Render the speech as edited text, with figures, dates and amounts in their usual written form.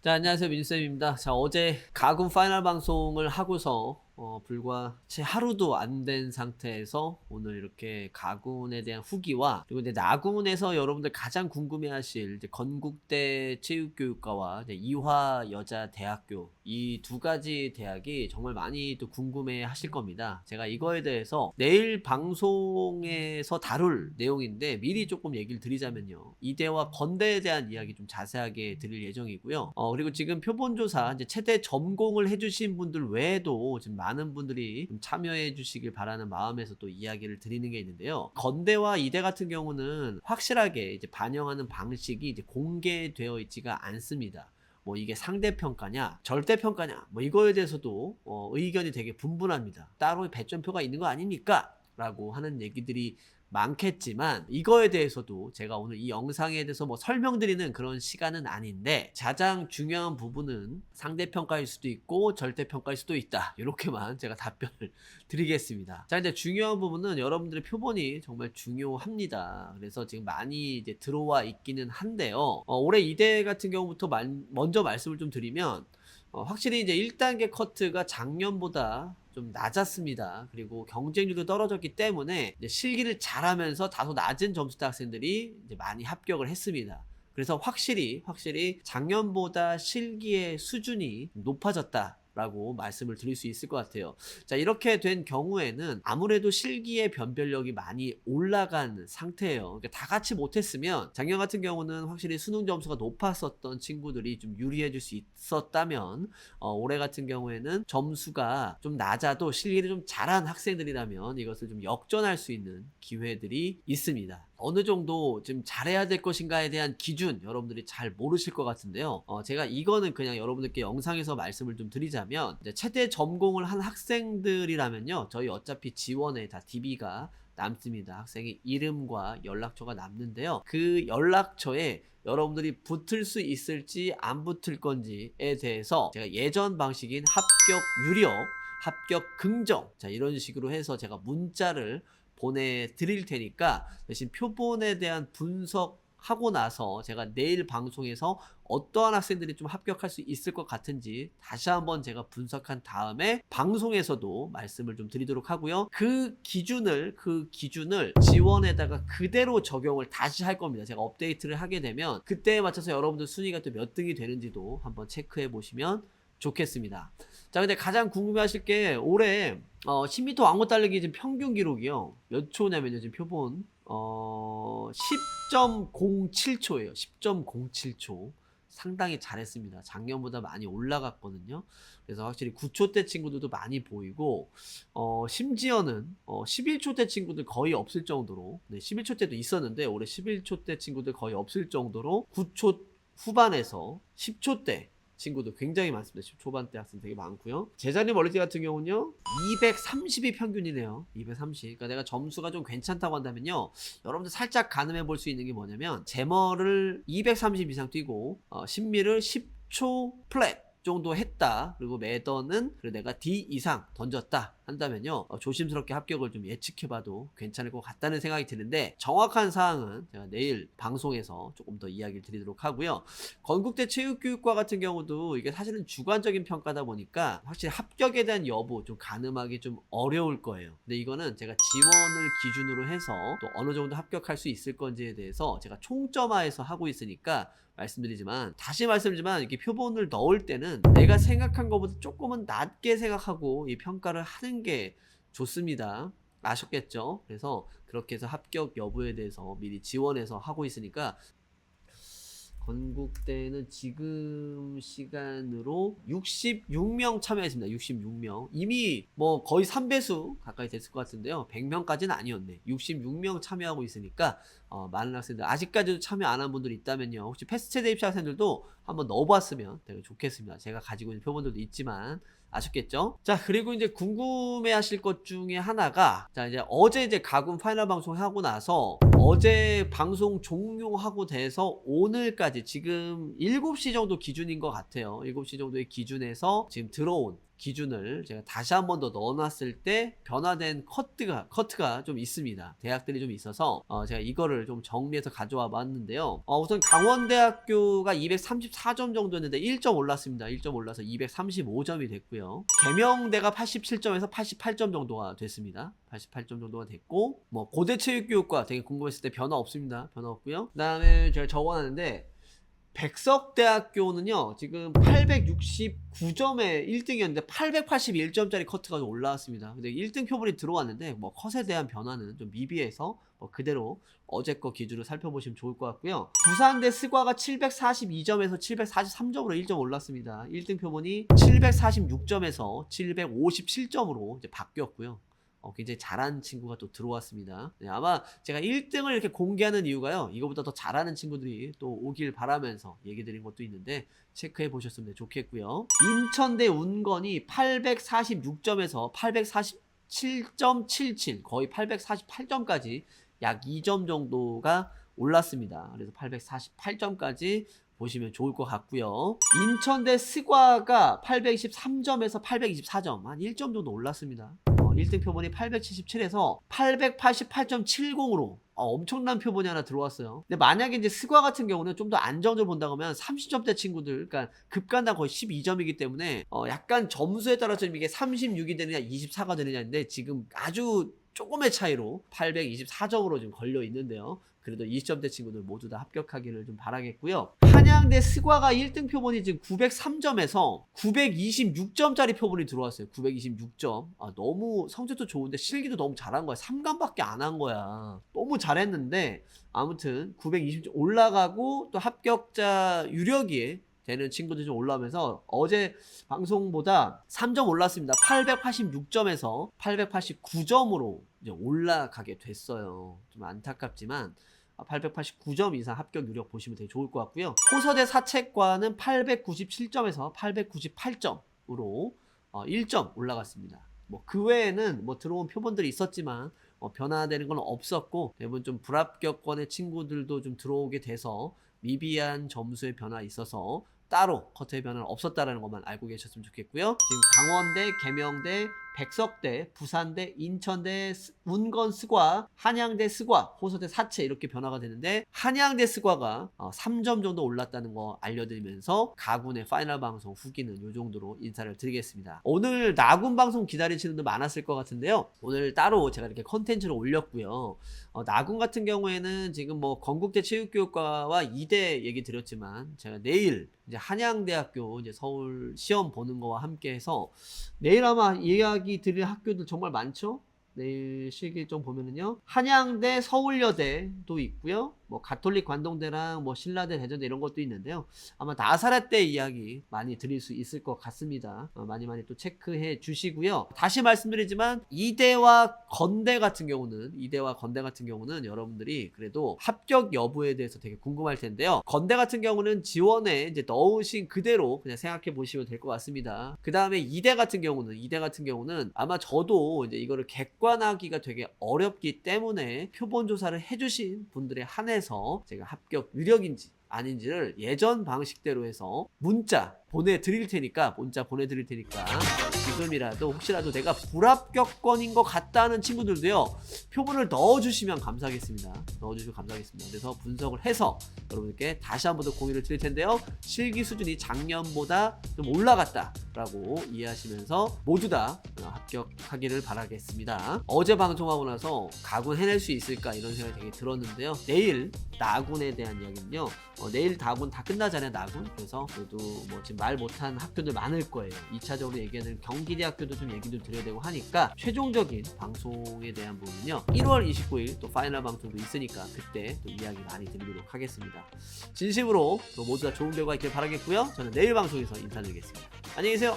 자, 안녕하세요. 민쌤입니다. 자, 어제 가군 파이널 방송을 하고서 불과 채 하루도 안 된 상태에서 오늘 이렇게 가군에 대한 후기와 그리고 이제 나군에서 여러분들 가장 궁금해하실 이제 건국대 체육교육과와 이제 이화여자대학교 이 두 가지 대학이 정말 많이 또 궁금해하실 겁니다. 제가 이거에 대해서 내일 방송에서 다룰 내용인데 미리 조금 얘기를 드리자면요. 이대와 건대에 대한 이야기 좀 자세하게 드릴 예정이고요. 그리고 지금 표본조사 이제 최대 점공을 해주신 분들 외에도 지금 많은 분들이 좀 참여해 주시길 바라는 마음에서 또 이야기를 드리는 게 있는데요. 건대와 이대 같은 경우는 확실하게 이제 반영하는 방식이 이제 공개되어 있지가 않습니다. 뭐 이게 상대평가냐 절대평가냐 뭐 이거에 대해서도 의견이 되게 분분합니다. 따로 배점표가 있는 거 아닙니까? 라고 하는 얘기들이 많겠지만 이거에 대해서도 제가 오늘 이 영상에 대해서 뭐 설명드리는 그런 시간은 아닌데 가장 중요한 부분은 상대평가일 수도 있고 절대평가일 수도 있다. 이렇게만 제가 답변을 드리겠습니다. 자, 이제 중요한 부분은 여러분들의 표본이 정말 중요합니다. 그래서 지금 많이 이제 들어와 있기는 한데요. 올해 이대 같은 경우부터 먼저 말씀을 좀 드리면 확실히 이제 1단계 커트가 작년보다 좀 낮았습니다. 그리고 경쟁률도 떨어졌기 때문에 이제 실기를 잘하면서 다소 낮은 점수대 학생들이 이제 많이 합격을 했습니다. 그래서 확실히 작년보다 실기의 수준이 높아졌다. 라고 말씀을 드릴 수 있을 것 같아요. 자, 이렇게 된 경우에는 아무래도 실기의 변별력이 많이 올라간 상태예요. 그러니까 다 같이 못했으면 작년 같은 경우는 확실히 수능 점수가 높았었던 친구들이 좀 유리해질 수 있었다면 올해 같은 경우에는 점수가 좀 낮아도 실기를 좀 잘한 학생들이라면 이것을 좀 역전할 수 있는 기회들이 있습니다. 어느 정도 좀 잘해야 될 것인가에 대한 기준 여러분들이 잘 모르실 것 같은데요. 제가 이거는 그냥 여러분들께 영상에서 말씀을 좀 드리자면 이제 최대 전공을 한 학생들이라면요. 저희 어차피 지원에 다 DB가 남습니다. 학생의 이름과 연락처가 남는데요. 그 연락처에 여러분들이 붙을 수 있을지 안 붙을 건지에 대해서 제가 예전 방식인 합격 유력, 합격 긍정 자 이런 식으로 해서 제가 문자를 보내드릴 테니까 대신 표본에 대한 분석하고 나서 제가 내일 방송에서 어떠한 학생들이 좀 합격할 수 있을 것 같은지 다시 한번 제가 분석한 다음에 방송에서도 말씀을 좀 드리도록 하고요. 그 기준을 지원에다가 그대로 적용을 다시 할 겁니다. 제가 업데이트를 하게 되면 그때에 맞춰서 여러분들 순위가 또 몇 등이 되는지도 한번 체크해 보시면 좋겠습니다. 자, 근데 가장 궁금해하실 게 올해 10m 왕복 달리기 지금 평균 기록이요. 몇 초냐면요. 지금 표본 10.07초예요. 10.07초. 상당히 잘했습니다. 작년보다 많이 올라갔거든요. 그래서 확실히 9초대 친구들도 많이 보이고 심지어는 11초대 친구들 거의 없을 정도로 11초대도 있었는데 올해 11초대 친구들 거의 없을 정도로 9초 후반에서 10초대 친구도 굉장히 많습니다. 10초반대 학생 되게 많고요. 제자리 멀리뛰기 같은 경우는요 230이 평균이네요. 230. 그러니까 내가 점수가 좀 괜찮다고 한다면요 여러분들 살짝 가늠해 볼 수 있는 게 뭐냐면 제머를 230 이상 뛰고 신미를 10초 플랫 정도 했다. 그리고 매던은 내가 D 이상 던졌다 한다면요 조심스럽게 합격을 좀 예측해봐도 괜찮을 것 같다는 생각이 드는데 정확한 사항은 제가 내일 방송에서 조금 더 이야기를 드리도록 하고요. 건국대 체육교육과 같은 경우도 이게 사실은 주관적인 평가다 보니까 확실히 합격에 대한 여부 좀 가늠하기 좀 어려울 거예요. 근데 이거는 제가 지원을 기준으로 해서 또 어느 정도 합격할 수 있을 건지에 대해서 제가 총점화해서 하고 있으니까 말씀드리지만 다시 말씀드리지만 이렇게 표본을 넣을 때는 내가 생각한 것보다 조금은 낮게 생각하고 이 평가를 하는 게 좋습니다. 아셨겠죠? 그래서 그렇게 해서 합격 여부에 대해서 미리 지원해서 하고 있으니까 건국대는 지금 시간으로 66명 참여했습니다. 66명. 이미 뭐 거의 3배수 가까이 됐을 것 같은데요. 100명까지는 아니었네. 66명 참여하고 있으니까 많은 학생들 아직까지도 참여 안 한 분들이 있다면요. 혹시 패스트체대 입시 학생들도 한번 넣어봤으면 되게 좋겠습니다. 제가 가지고 있는 표본들도 있지만 아셨겠죠? 자, 그리고 이제 궁금해 하실 것 중에 하나가 자 이제 어제 이제 가군 파이널 방송 하고 나서 어제 방송 종료하고 돼서 오늘까지 지금 7시 정도 기준인 것 같아요. 7시 정도의 기준에서 지금 들어온 기준을 제가 다시 한 번 더 넣어놨을 때 변화된 커트가 좀 있습니다. 대학들이 좀 있어서 제가 이거를 좀 정리해서 가져와 봤는데요. 우선 강원대학교가 234점 정도였는데 1점 올랐습니다. 1점 올라서 235점이 됐고요. 계명대가 87점에서 88점 정도가 됐습니다. 88점 정도가 됐고, 뭐 고대체육교육과 되게 궁금했을 때 변화 없습니다. 변화 없고요. 그 다음에 제가 적어놨는데 백석대학교는요 지금 869점에 1등이었는데 881점짜리 커트가 좀 올라왔습니다. 근데 1등 표본이 들어왔는데 뭐 컷에 대한 변화는 좀 미비해서 그대로 어제 거 기준으로 살펴보시면 좋을 것 같고요. 부산대 스과가 742점에서 743점으로 1점 올랐습니다. 1등 표본이 746점에서 757점으로 이제 바뀌었고요. 굉장히 잘하는 친구가 또 들어왔습니다. 네, 아마 제가 1등을 이렇게 공개하는 이유가요, 이거보다 더 잘하는 친구들이 또 오길 바라면서 얘기 드린 것도 있는데 체크해 보셨으면 좋겠고요. 인천대 운건이 846점에서 847.77, 거의 848점까지 약 2점 정도가 올랐습니다. 그래서 848점까지 보시면 좋을 것 같고요. 인천대 스과가 823점에서 824점, 한 1점 정도 올랐습니다. 1등 표본이 877에서 888.70으로 엄청난 표본이 하나 들어왔어요. 근데 만약에 이제 스과 같은 경우는 좀 더 안정적으로 본다고 하면 30점대 친구들, 그러니까 급간당 거의 12점이기 때문에 약간 점수에 따라서 이게 36이 되느냐 24가 되느냐인데 지금 아주 조금의 차이로 824점으로 지금 걸려 있는데요. 그래도 20점대 친구들 모두 다 합격하기를 좀 바라겠고요. 한양대 스과가 1등 표본이 지금 903점에서 926점짜리 표본이 들어왔어요. 926점. 너무 성적도 좋은데 실기도 너무 잘한 거야. 3강밖에 안 한 거야. 너무 잘했는데 아무튼 920점 올라가고 또 합격자 유력이 되는 친구들이 좀 올라오면서 어제 방송보다 3점 올랐습니다. 886점에서 889점으로 이제 올라가게 됐어요. 좀 안타깝지만 889점 이상 합격 유력 보시면 되게 좋을 것 같고요. 호서대 사채과는 897점에서 898점으로 1점 올라갔습니다. 그 외에는 들어온 표본들이 있었지만 변화되는 건 없었고, 대부분 좀 불합격권의 친구들도 좀 들어오게 돼서 미비한 점수의 변화 있어서 따로 커트의 변화는 없었다라는 것만 알고 계셨으면 좋겠고요. 지금 강원대, 계명대, 백석대, 부산대, 인천대, 운건 스과, 한양대 스과, 호서대 사채 이렇게 변화가 되는데 한양대 스과가 3점 정도 올랐다는 거 알려드리면서 가군의 파이널 방송 후기는 이 정도로 인사를 드리겠습니다. 오늘 나군 방송 기다리시는 분들 많았을 것 같은데요. 오늘 따로 제가 이렇게 컨텐츠를 올렸고요. 나군 같은 경우에는 지금 건국대 체육교육과와 2대 얘기 드렸지만 제가 내일 이제 한양대학교 이제 서울 시험 보는 거와 함께 해서 내일 아마 이야기 드릴 학교들 정말 많죠? 내일 실기일정 보면은요, 한양대, 서울여대도 있고요. 가톨릭 관동대랑 신라대, 대전대 이런 것도 있는데요. 아마 나사렛대 이야기 많이 드릴 수 있을 것 같습니다. 많이 또 체크해 주시고요. 다시 말씀드리지만 이대와 건대 같은 경우는 여러분들이 그래도 합격 여부에 대해서 되게 궁금할 텐데요. 건대 같은 경우는 지원에 이제 넣으신 그대로 그냥 생각해 보시면 될 것 같습니다. 그 다음에 이대 같은 경우는 아마 저도 이제 이거를 객관하기가 되게 어렵기 때문에 표본 조사를 해주신 분들에 한해서 제가 합격 유력인지 아닌지를 예전 방식대로 해서 문자 보내드릴 테니까 지금이라도 혹시라도 내가 불합격권인 것 같다는 친구들도요, 표본을 넣어주시면 감사하겠습니다. 그래서 분석을 해서 여러분들께 다시 한 번 더 공유를 드릴 텐데요. 실기 수준이 작년보다 좀 올라갔다라고 이해하시면서 모두 다 합격하기를 바라겠습니다. 어제 방송하고 나서 가군 해낼 수 있을까 이런 생각이 되게 들었는데요. 내일 나군에 대한 이야기는요, 내일 다군 다 끝나잖아요, 나군. 그래서 그래도 지금 말 못한 학교들 많을 거예요. 2차적으로 얘기하는 경기대학교도 좀 얘기도 드려야 되고 하니까 최종적인 방송에 대한 부분은요, 1월 29일 또 파이널 방송도 있으니까 그때 또 이야기 많이 드리도록 하겠습니다. 진심으로 또 모두 다 좋은 결과 있길 바라겠고요. 저는 내일 방송에서 인사드리겠습니다. 안녕히 계세요.